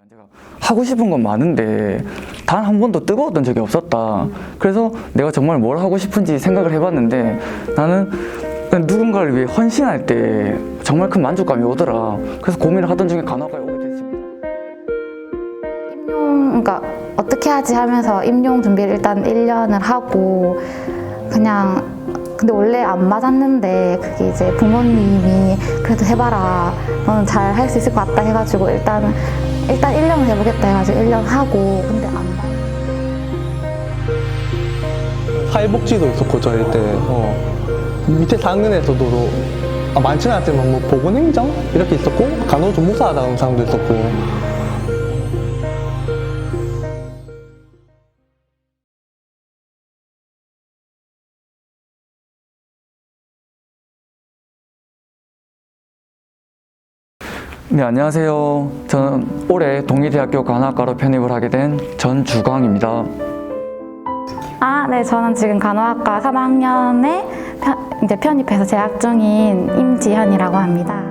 제가 하고 싶은 건 많은데 단 한 번도 뜨거웠던 적이 없었다. 그래서 내가 정말 뭘 하고 싶은지 생각을 해봤는데 나는 그냥 누군가를 위해 헌신할 때 정말 큰 만족감이 오더라. 그래서 고민을 하던 중에 간호학과에 오게 됐습니다. 그러니까 어떻게 하지 하면서 임용 준비를 일단 1년을 하고 그냥 근데 원래 안 맞았는데 그게 이제 부모님이 그래도 해봐라 너는 잘 할 수 있을 것 같다 해가지고 일단 1년을 해보겠다 해가지고 1년 하고 근데 안 맞. 사회복지도 있었고 저희 때 밑에 4학년에서도 많지는 않지만 뭐 보건행정 이렇게 있었고 간호조무사 하는 사람도 있었고. 네, 안녕하세요. 저는 올해 동의대학교 간호학과로 편입을 하게 된 전주광입니다. 네, 저는 지금 간호학과 3학년에 이제 편입해서 재학 중인 임지현이라고 합니다.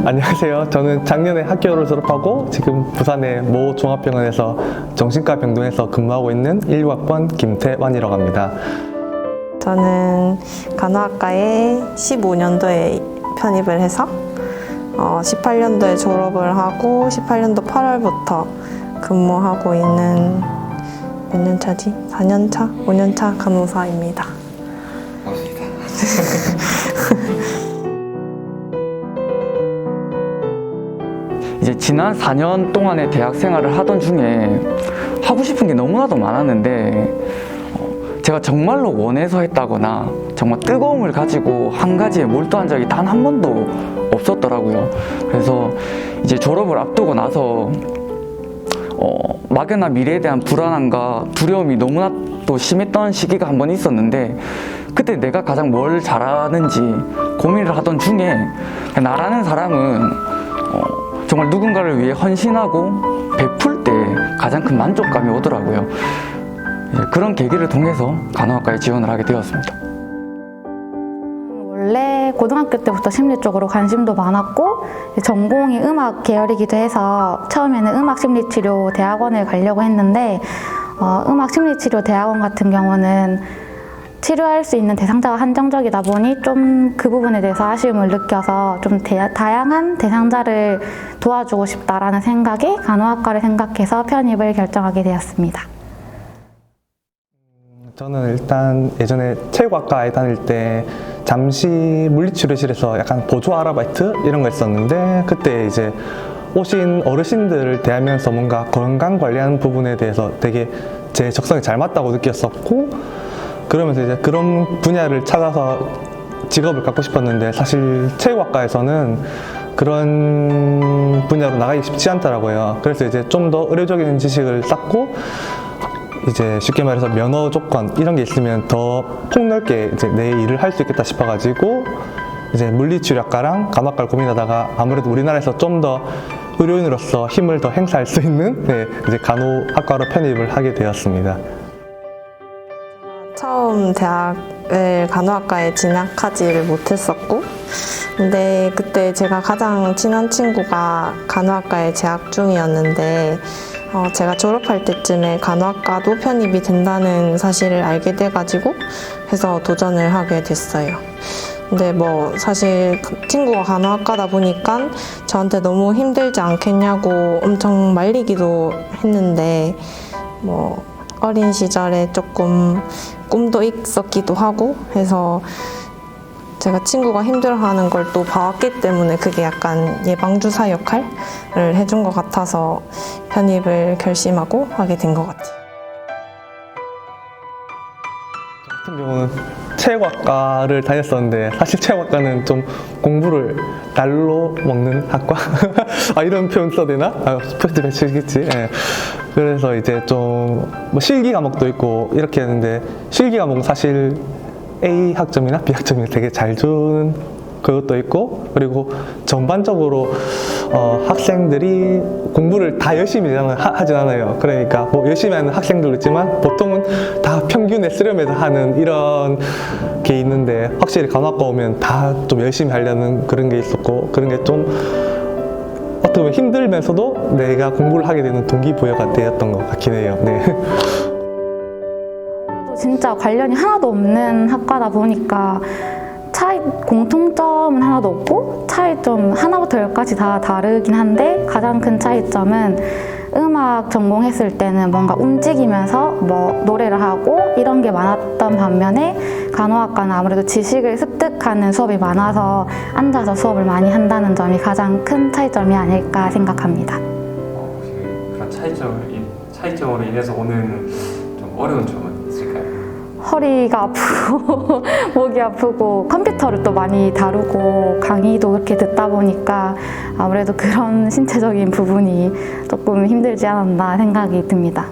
안녕하세요. 저는 작년에 학교를 졸업하고 지금 부산의 모 종합병원에서 정신과 병동에서 근무하고 있는 16학번 김태환이라고 합니다. 저는 간호학과에 15년도에 편입을 해서 18년도에 졸업을 하고 18년도 8월부터 근무하고 있는 몇 년 차지? 4년 차? 5년 차 간호사입니다. 반갑습니다. 이제 지난 4년 동안의 대학 생활을 하던 중에 하고 싶은 게 너무나도 많았는데 제가 정말로 원해서 했다거나 정말 뜨거움을 가지고 한 가지에 몰두한 적이 단 한 번도 없었더라고요. 그래서 이제 졸업을 앞두고 나서 막연한 미래에 대한 불안함과 두려움이 너무나 또 심했던 시기가 한 번 있었는데 그때 내가 가장 뭘 잘하는지 고민을 하던 중에 나라는 사람은 정말 누군가를 위해 헌신하고 베풀 때 가장 큰 만족감이 오더라고요. 그런 계기를 통해서 간호학과에 지원을 하게 되었습니다. 원래 고등학교 때부터 심리 쪽으로 관심도 많았고 전공이 음악 계열이기도 해서 처음에는 음악심리치료 대학원을 가려고 했는데 음악심리치료 대학원 같은 경우는 치료할 수 있는 대상자가 한정적이다 보니 좀 그 부분에 대해서 아쉬움을 느껴서 좀 다양한 대상자를 도와주고 싶다라는 생각에 간호학과를 생각해서 편입을 결정하게 되었습니다. 저는 일단 예전에 체육학과에 다닐 때 잠시 물리치료실에서 약간 보조 아르바이트 이런 거 했었는데 그때 이제 오신 어르신들을 대하면서 뭔가 건강 관리하는 부분에 대해서 되게 제 적성에 잘 맞다고 느꼈었고 그러면서 이제 그런 분야를 찾아서 직업을 갖고 싶었는데 사실 체육학과에서는 그런 분야로 나가기 쉽지 않더라고요. 그래서 이제 좀 더 의료적인 지식을 쌓고 이제 쉽게 말해서 면허 조건 이런 게 있으면 더 폭넓게 이제 내 일을 할 수 있겠다 싶어가지고 이제 물리치료학과랑 간호학과를 고민하다가 아무래도 우리나라에서 좀 더 의료인으로서 힘을 더 행사할 수 있는 이제 간호학과로 편입을 하게 되었습니다. 처음 대학을 간호학과에 진학하지를 못했었고 근데 그때 제가 가장 친한 친구가 간호학과에 재학 중이었는데 제가 졸업할 때쯤에 간호학과도 편입이 된다는 사실을 알게 돼가지고 해서 도전을 하게 됐어요. 근데 뭐 사실 그 친구가 간호학과다 보니까 저한테 너무 힘들지 않겠냐고 엄청 말리기도 했는데 뭐 어린 시절에 조금 꿈도 있었기도 하고 해서 제가 친구가 힘들어하는 걸 또 봐왔기 때문에 그게 약간 예방주사 역할을 해준 것 같아서 편입을 결심하고 하게 된 것 같아요. 저 같은 경우는 체육학과를 다녔었는데 사실 체육학과는 좀 공부를 날로 먹는 학과? 이런 표현 써도 되나? 표현 배치겠지. 예. 그래서 이제 좀 뭐 실기 과목도 있고 이렇게 했는데 실기 과목은 사실 A 학점이나 B 학점이 되게 잘 주는 그것도 있고 그리고 전반적으로 학생들이 공부를 다 열심히 하진 않아요. 그러니까 뭐 열심히 하는 학생들도 있지만 보통은 다 평균에 쓰려면서 하는 이런 게 있는데 확실히 간호학과 오면 다 좀 열심히 하려는 그런 게 있었고 그런 게 좀 어떤 어떻게 보면 힘들면서도 내가 공부를 하게 되는 동기부여가 되었던 것 같긴 해요. 네. 또 진짜 관련이 하나도 없는 학과다 보니까 공통점은 하나도 없고 차이점 하나부터 열까지 다 다르긴 한데 가장 큰 차이점은 음악 전공했을 때는 뭔가 움직이면서 뭐 노래를 하고 이런 게 많았던 반면에 간호학과는 아무래도 지식을 습득하는 수업이 많아서 앉아서 수업을 많이 한다는 점이 가장 큰 차이점이 아닐까 생각합니다. 혹시 그런 차이점으로 인해서 오는 좀 어려운 점은 있을까요? 허리가 아프고 목이 아프고 컴퓨터를 또 많이 다루고 강의도 그렇게 듣다 보니까 아무래도 그런 신체적인 부분이 조금 힘들지 않았나 생각이 듭니다.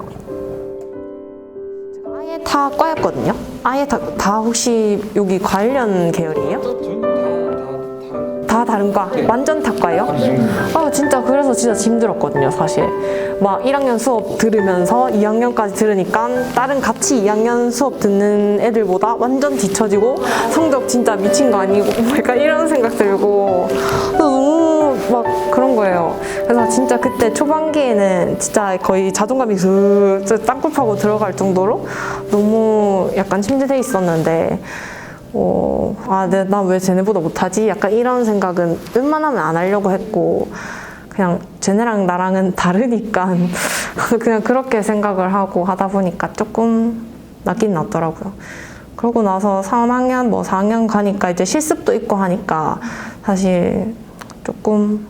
제가 아예 다 과였거든요. 아예 다 혹시 여기 관련 계열이에요? 다 다른 과? 완전 다 과예요? 진짜 그래서 진짜 힘들었거든요, 사실. 막 1학년 수업 들으면서 2학년까지 들으니까 다른 같이 2학년 수업 듣는 애들보다 완전 뒤처지고 성적 진짜 미친 거 아니고 약간 이런 생각 들고 너무 막 그런 거예요. 그래서 진짜 그때 초반기에는 진짜 거의 자존감이 땅굴 파고 들어갈 정도로 너무 약간 침체돼 있었는데 난 왜 쟤네보다 못하지? 약간 이런 생각은 웬만하면 안 하려고 했고 그냥 쟤네랑 나랑은 다르니까 그냥 그렇게 생각을 하고 하다 보니까 조금 낫긴 낫더라고요. 그러고 나서 3학년, 4학년 가니까 이제 실습도 있고 하니까 사실 조금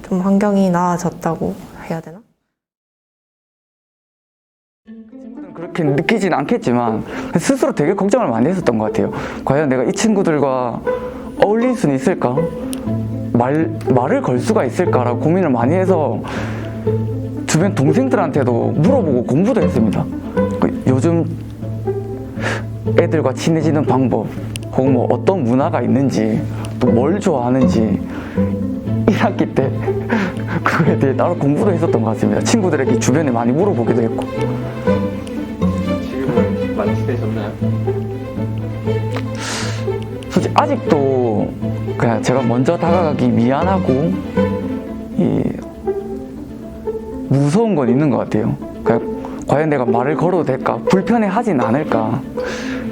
좀 환경이 나아졌다고 해야 되나? 그렇게 느끼진 않겠지만 스스로 되게 걱정을 많이 했었던 것 같아요. 과연 내가 이 친구들과 어울릴 수는 있을까? 말을 걸 수가 있을까라고 고민을 많이 해서 주변 동생들한테도 물어보고 공부도 했습니다. 요즘 애들과 친해지는 방법 혹은 뭐 어떤 문화가 있는지 또 뭘 좋아하는지 1학기 때 그거에 대해 따로 공부도 했었던 것 같습니다. 친구들에게 주변에 많이 물어보기도 했고. 지금은 많이 친해졌나요? 솔직히 아직도 그냥 제가 먼저 다가가기 미안하고 무서운 건 있는 것 같아요. 그냥 과연 내가 말을 걸어도 될까? 불편해하진 않을까?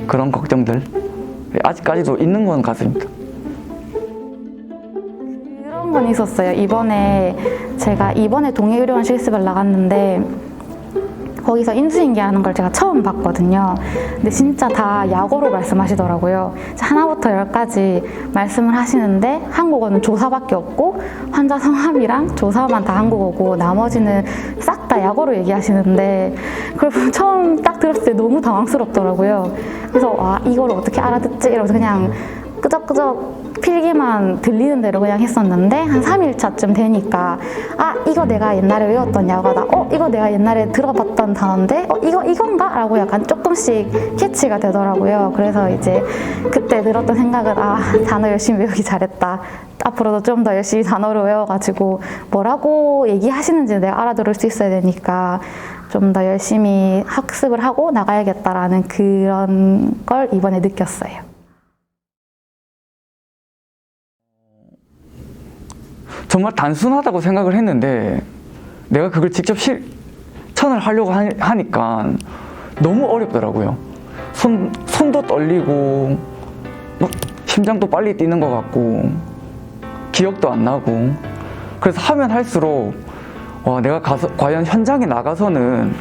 그런 걱정들 아직까지도 있는 건 같습니다. 그런 건 있었어요. 제가 이번에 동해의료원 실습을 나갔는데 거기서 인수인계 하는 걸 제가 처음 봤거든요. 근데 진짜 다 약어로 말씀하시더라고요. 하나부터 10까지 말씀을 하시는데 한국어는 조사밖에 없고 환자 성함이랑 조사만 다 한국어고 나머지는 싹 다 약어로 얘기하시는데 그걸 보면 처음 딱 들었을 때 너무 당황스럽더라고요. 그래서 이걸 어떻게 알아듣지? 이러면서 그냥 끄적끄적 필기만 들리는 대로 그냥 했었는데 한 3일차쯤 되니까 이거 내가 옛날에 외웠던 약어다. 이거 내가 옛날에 들어봤던 단어인데 이건가? 라고 약간 조금씩 캐치가 되더라고요. 그래서 이제 그때 들었던 생각은 단어 열심히 외우기 잘했다. 앞으로도 좀 더 열심히 단어를 외워가지고 뭐라고 얘기하시는지 내가 알아들을 수 있어야 되니까 좀 더 열심히 학습을 하고 나가야겠다라는 그런 걸 이번에 느꼈어요. 정말 단순하다고 생각을 했는데 내가 그걸 직접 실천을 하려고 하니까 너무 어렵더라고요. 손도 떨리고 막 심장도 빨리 뛰는 것 같고 기억도 안 나고 그래서 하면 할수록 내가 과연 현장에 나가서는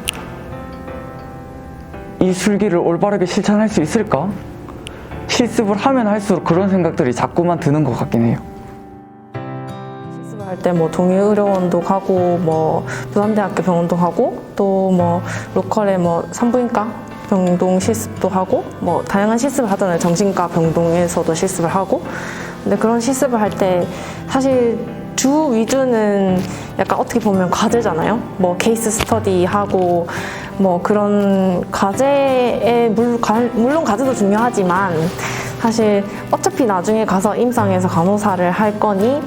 이 술기를 올바르게 실천할 수 있을까? 실습을 하면 할수록 그런 생각들이 자꾸만 드는 것 같긴 해요. 할 때 동해의료원도 가고 부산대학교 병원도 가고 또 로컬에 산부인과 병동 실습도 하고 다양한 실습을 하잖아요. 정신과 병동에서도 실습을 하고 근데 그런 실습을 할 때 사실 주 위주는 약간 어떻게 보면 과제잖아요. 케이스 스터디 하고 그런 과제에 물론 과제도 중요하지만 사실 어차피 나중에 가서 임상에서 간호사를 할 거니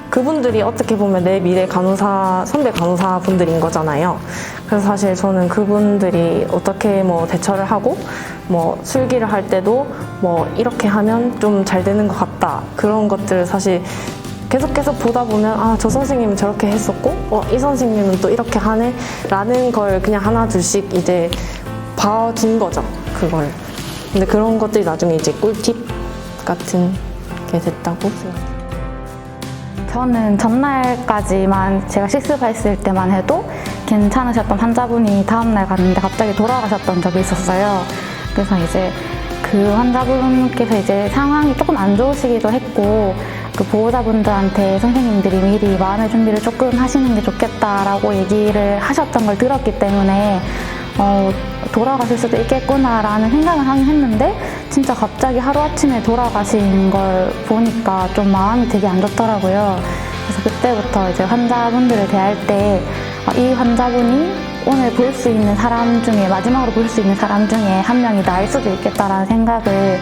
그분들이 어떻게 보면 내 미래 간호사, 선배 간호사 분들인 거잖아요. 그래서 사실 저는 그분들이 어떻게 대처를 하고 술기를 할 때도 이렇게 하면 좀 잘 되는 것 같다. 그런 것들을 사실 계속 보다 보면 아, 저 선생님은 저렇게 했었고 이 선생님은 또 이렇게 하네 라는 걸 그냥 하나 둘씩 이제 봐둔 거죠, 그걸. 근데 그런 것들이 나중에 이제 꿀팁 같은 게 됐다고 생각해요. 저는 전날까지만 제가 실습했을 때만 해도 괜찮으셨던 환자분이 다음날 갔는데 갑자기 돌아가셨던 적이 있었어요. 그래서 이제 그 환자분께서 이제 상황이 조금 안 좋으시기도 했고, 그 보호자분들한테 선생님들이 미리 마음의 준비를 조금 하시는 게 좋겠다라고 얘기를 하셨던 걸 들었기 때문에 돌아가실 수도 있겠구나라는 생각을 하긴 했는데, 진짜 갑자기 하루아침에 돌아가신 걸 보니까 좀 마음이 되게 안 좋더라고요. 그래서 그때부터 이제 환자분들을 대할 때 이 환자분이 오늘 볼 수 있는 사람 중에, 마지막으로 볼 수 있는 사람 중에 한 명이 나일 수도 있겠다라는 생각을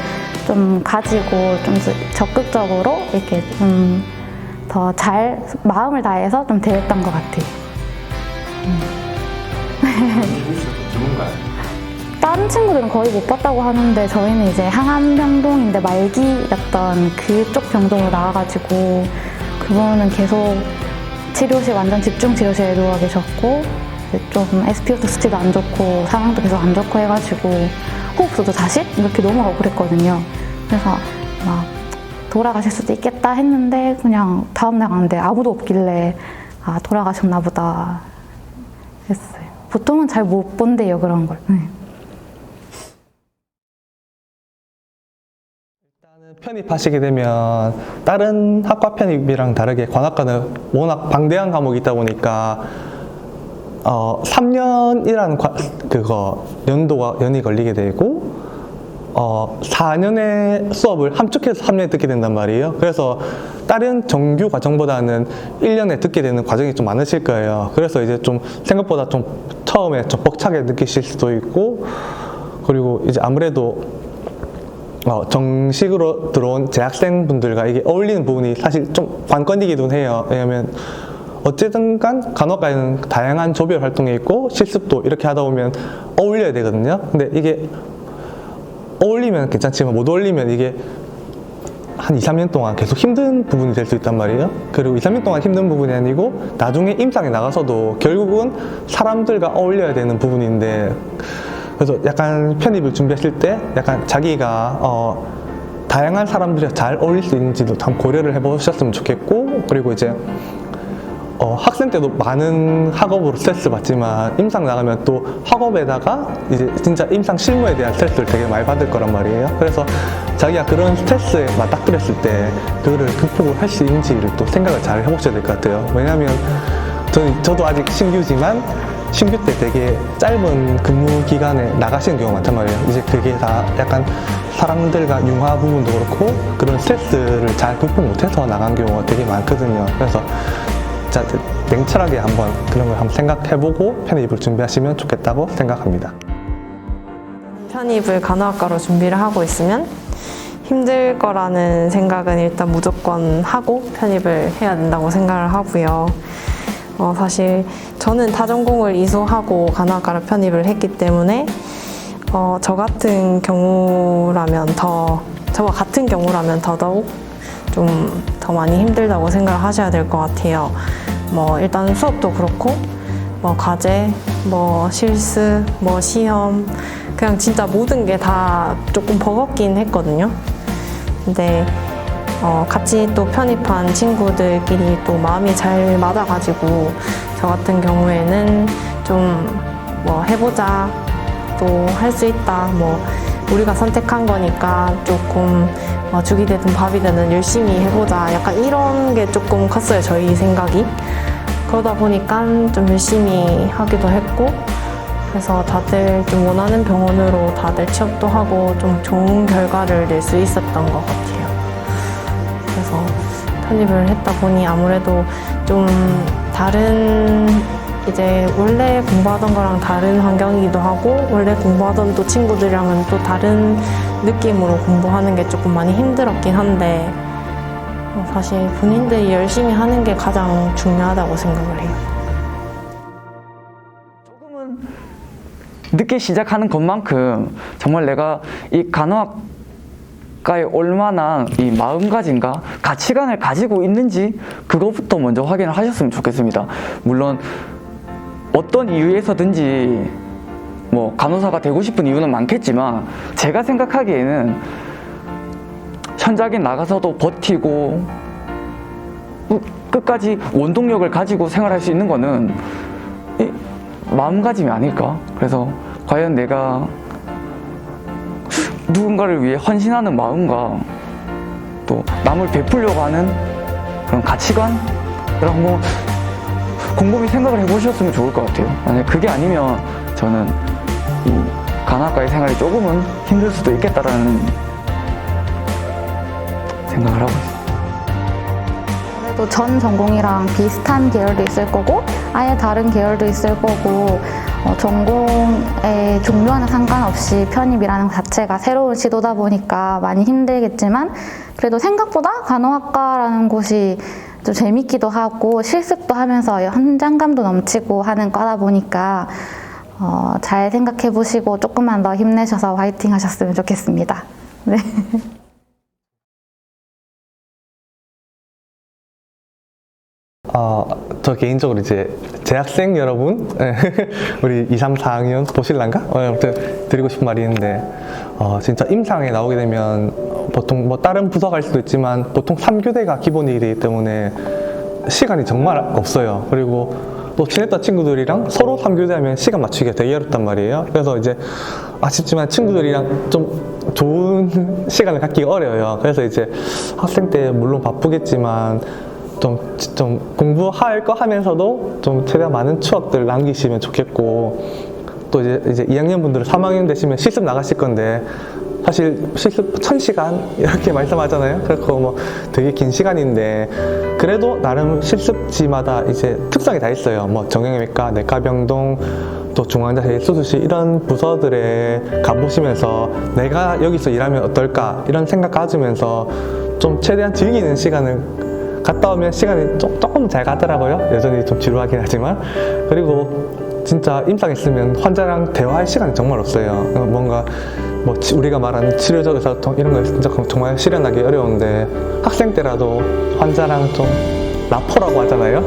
좀 가지고 좀 적극적으로 이렇게 좀 더 잘 마음을 다해서 좀 대했던 것 같아요. 누군가요? 다른 친구들은 거의 못 봤다고 하는데 저희는 이제 항암병동인데 말기였던 그쪽 병동으로 나와가지고 그분은 계속 치료실, 완전 집중 치료실에 누워 계셨고, 좀 SpO2 수치도 안 좋고 상황도 계속 안 좋고 해가지고 호흡수도 40? 이렇게 넘어가고 그랬거든요. 그래서 막 돌아가실 수도 있겠다 했는데 그냥 다음날 갔는데 아무도 없길래 아, 돌아가셨나 보다 했어요. 보통은 잘 못 본대요, 그런 걸. 네. 편입하시게 되면 다른 학과 편입이랑 다르게 관학과는 워낙 방대한 과목이 있다 보니까 3년이라는 연이 걸리게 되고 4년의 수업을 함축해서 3년에 듣게 된단 말이에요. 그래서 다른 정규 과정보다는 1년에 듣게 되는 과정이 좀 많으실 거예요. 그래서 이제 좀 생각보다 좀 처음에 좀 벅차게 느끼실 수도 있고, 그리고 이제 아무래도 정식으로 들어온 재학생분들과 이게 어울리는 부분이 사실 좀 관건이기도 해요. 왜냐면 어쨌든 간 간호과에는 다양한 조별 활동이 있고 실습도 이렇게 하다 보면 어울려야 되거든요. 근데 이게 어울리면 괜찮지만 못 어울리면 이게 한 2, 3년 동안 계속 힘든 부분이 될 수 있단 말이에요. 그리고 2, 3년 동안 힘든 부분이 아니고 나중에 임상에 나가서도 결국은 사람들과 어울려야 되는 부분인데, 그래서 약간 편입을 준비하실 때 약간 자기가 다양한 사람들이랑 잘 어울릴 수 있는지도 참 고려를 해보셨으면 좋겠고, 그리고 이제 학생 때도 많은 학업으로 스트레스 받지만 임상 나가면 또 학업에다가 이제 진짜 임상 실무에 대한 스트레스를 되게 많이 받을 거란 말이에요. 그래서 자기가 그런 스트레스에 맞닥뜨렸을 때 그거를 극복을 할 수 있는지를 또 생각을 잘 해보셔야 될 것 같아요. 왜냐하면 저도 아직 신규지만 신규 때 되게 짧은 근무 기간에 나가시는 경우가 많단 말이에요. 이제 그게 다 약간 사람들과 융화 부분도 그렇고 그런 스트레스를 잘 극복 못해서 나간 경우가 되게 많거든요. 그래서 진짜 냉철하게 한번 그런 걸 한번 생각해보고 편입을 준비하시면 좋겠다고 생각합니다. 편입을 간호학과로 준비를 하고 있으면 힘들 거라는 생각은 일단 무조건 하고 편입을 해야 된다고 생각을 하고요. 사실 저는 타전공을 이수하고 간호학과를 편입을 했기 때문에 저와 같은 경우라면 더더욱 좀 더 많이 힘들다고 생각을 하셔야 될 것 같아요. 일단 수업도 그렇고 과제, 실습, 시험, 그냥 진짜 모든 게 다 조금 버겁긴 했거든요. 근데 같이 또 편입한 친구들끼리 또 마음이 잘 맞아가지고 저 같은 경우에는 좀 해보자, 또 할 수 있다, 우리가 선택한 거니까 조금 죽이 되든 밥이 되든 열심히 해보자, 약간 이런 게 조금 컸어요, 저희 생각이. 그러다 보니까 좀 열심히 하기도 했고, 그래서 다들 좀 원하는 병원으로 다들 취업도 하고 좀 좋은 결과를 낼 수 있었던 것 같아요. 그래서 편입을 했다 보니 아무래도 좀 다른, 이제 원래 공부하던 거랑 다른 환경이기도 하고 원래 공부하던 또 친구들이랑은 또 다른 느낌으로 공부하는 게 조금 많이 힘들었긴 한데, 사실 본인들이 열심히 하는 게 가장 중요하다고 생각을 해요. 조금은 늦게 시작하는 것만큼 정말 내가 이 간호학과를 간호학과에 올 만한 이 마음가짐과 가치관을 가지고 있는지 그것부터 먼저 확인을 하셨으면 좋겠습니다. 물론 어떤 이유에서든지 뭐 간호사가 되고 싶은 이유는 많겠지만 제가 생각하기에는 현장에 나가서도 버티고 끝까지 원동력을 가지고 생활할 수 있는 거는 이 마음가짐이 아닐까? 그래서 과연 내가 누군가를 위해 헌신하는 마음과 또 남을 베풀려고 하는 그런 가치관을 한번 곰곰이 생각을 해보셨으면 좋을 것 같아요. 만약 그게 아니면 저는 이 간호학과의 생활이 조금은 힘들 수도 있겠다라는 생각을 하고 있습니다. 그래도 전 전공이랑 비슷한 계열도 있을 거고 아예 다른 계열도 있을 거고 전공의 종류와는 상관없이 편입이라는 것 자체가 새로운 시도다 보니까 많이 힘들겠지만 그래도 생각보다 간호학과라는 곳이 좀 재밌기도 하고 실습도 하면서 현장감도 넘치고 하는 과다 보니까 잘 생각해 보시고 조금만 더 힘내셔서 화이팅 하셨으면 좋겠습니다. 네. 저 개인적으로 이제 재학생 여러분, 우리 2, 3, 4학년 보실란가? 아무튼 드리고 싶은 말이 있는데, 진짜 임상에 나오게 되면 보통 뭐 다른 부서 갈 수도 있지만 보통 3교대가 기본이 되기 때문에 시간이 정말 없어요. 그리고 또 친했던 친구들이랑 서로 3교대 하면 시간 맞추기가 되게 어렵단 말이에요. 그래서 이제 아쉽지만 친구들이랑 좀 좋은 시간을 갖기가 어려워요. 그래서 이제 학생 때 물론 바쁘겠지만 좀 공부할 거 하면서도 좀 최대한 많은 추억들 남기시면 좋겠고, 또 이제 2학년 분들은 3학년 되시면 실습 나가실 건데 사실 실습 1000시간 이렇게 말씀하잖아요. 그래서 뭐 되게 긴 시간인데 그래도 나름 실습지마다 이제 특성이 다 있어요. 뭐 정형외과, 내과병동, 또 중환자실, 이런 부서들에 가보시면서 내가 여기서 일하면 어떨까 이런 생각 가지면서 좀 최대한 즐기는 시간을 갔다 오면 시간이 조금 잘 가더라고요. 여전히 좀 지루하긴 하지만. 그리고 진짜 임상 있으면 환자랑 대화할 시간이 정말 없어요. 뭔가 뭐 우리가 말하는 치료적 의사소통 이런 거 진짜 정말 실현하기 어려운데 학생 때라도 환자랑 좀 라포라고 하잖아요.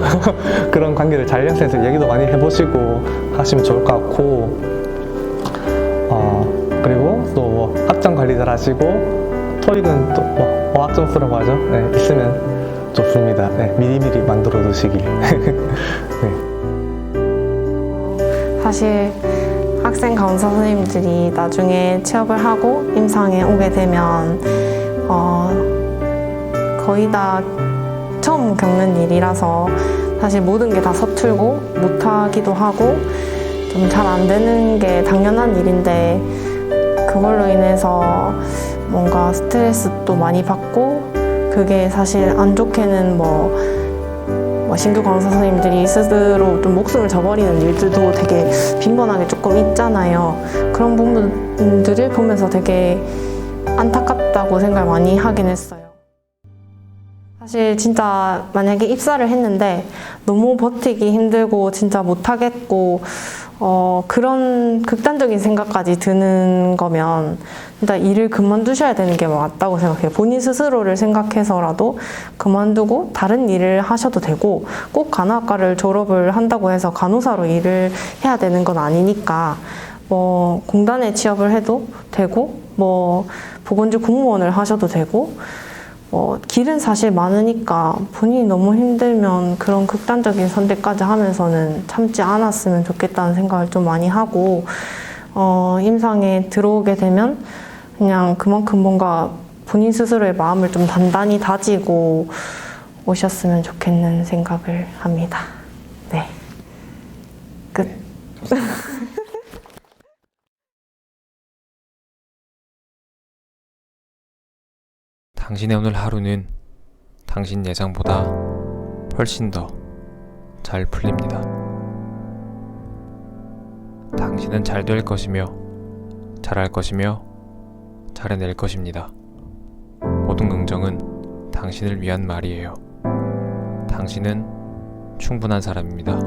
그런 관계를 잘 형성해서 얘기도 많이 해보시고 하시면 좋을 것 같고, 그리고 또 뭐 학점 관리 잘 하시고 토익은 또 뭐 어학 점수라고 하죠. 네, 있으면 좋습니다. 네, 미리미리 만들어 두시길. 네. 사실 학생 간호사 선생님들이 나중에 취업을 하고 임상에 오게 되면 거의 다 처음 겪는 일이라서 사실 모든 게 다 서툴고 못하기도 하고 좀 잘 안 되는 게 당연한 일인데 그걸로 인해서 뭔가 스트레스도 많이 받고 그게 사실 안 좋게는 뭐 신규 간호사 선생님들이 스스로 좀 목숨을 저버리는 일들도 되게 빈번하게 조금 있잖아요. 그런 부분들을 보면서 되게 안타깝다고 생각을 많이 하긴 했어요. 사실 진짜 만약에 입사를 했는데 너무 버티기 힘들고 진짜 못하겠고 그런 극단적인 생각까지 드는 거면 진짜 일을 그만두셔야 되는 게 맞다고 생각해요. 본인 스스로를 생각해서라도 그만두고 다른 일을 하셔도 되고 꼭 간호학과를 졸업을 한다고 해서 간호사로 일을 해야 되는 건 아니니까 뭐 공단에 취업을 해도 되고 뭐 보건직 공무원을 하셔도 되고 길은 사실 많으니까 본인이 너무 힘들면 그런 극단적인 선택까지 하면서는 참지 않았으면 좋겠다는 생각을 좀 많이 하고 임상에 들어오게 되면 그냥 그만큼 뭔가 본인 스스로의 마음을 좀 단단히 다지고 오셨으면 좋겠는 생각을 합니다. 네. 끝. 당신의 오늘 하루는 당신 예상보다 훨씬 더 잘 풀립니다. 당신은 잘 될 것이며 잘할 것이며 잘해낼 것입니다. 모든 긍정은 당신을 위한 말이에요. 당신은 충분한 사람입니다.